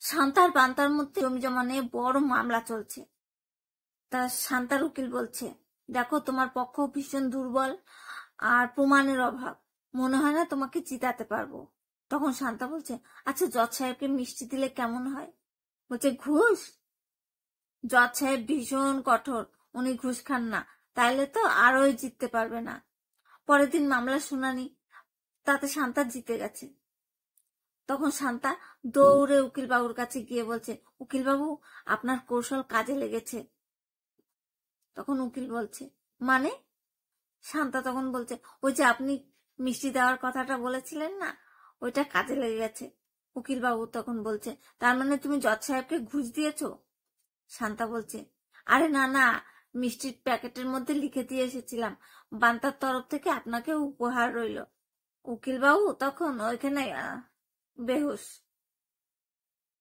শান্তার বান্তার মধ্যে জমি জমা নিয়ে বড় মামলা চলছে। তা শান্তার উকিল বলছে, দেখো তোমার পক্ষ ভীষণ দুর্বল আর প্রমাণের অভাব, মনে হয় না তোমাকে জিতাতে পারবো। তখন শান্তা বলছে, আচ্ছা জজ সাহেবকে মিষ্টি দিলে কেমন হয়? বলছে, ঘুষ? জজ সাহেব ভীষণ কঠোর, উনি ঘুষ খান না, তাইলে তো আরোই জিততে পারবে না। পরের দিন মামলা শুনানি, তাতে শান্তা জিতে গেছে। তখন শান্তা দৌড়ে উকিল বাবুর কাছে গিয়ে বলছে, উকিল বাবু, আপনার কৌশল কাজে লেগেছে। তখন উকিল বলছে, মানে? শান্তা তখন বলছে, ওই যে আপনি মিষ্টি দেওয়ার কথাটা বলেছিলেন না, ওইটা কাজে লেগে গেছে। উকিল বাবু তখন বলছে, তার মানে তুমি জজ সাহেবকে ঘুষ দিয়েছো? শান্তা বলছে, আরে না না, মিষ্টির প্যাকেটের মধ্যে লিখে দিয়ে এসেছিলাম, বান্তার তরফ থেকে আপনাকে উপহার রইল। উকিল বাবু তখন ওইখানে বেহুশ।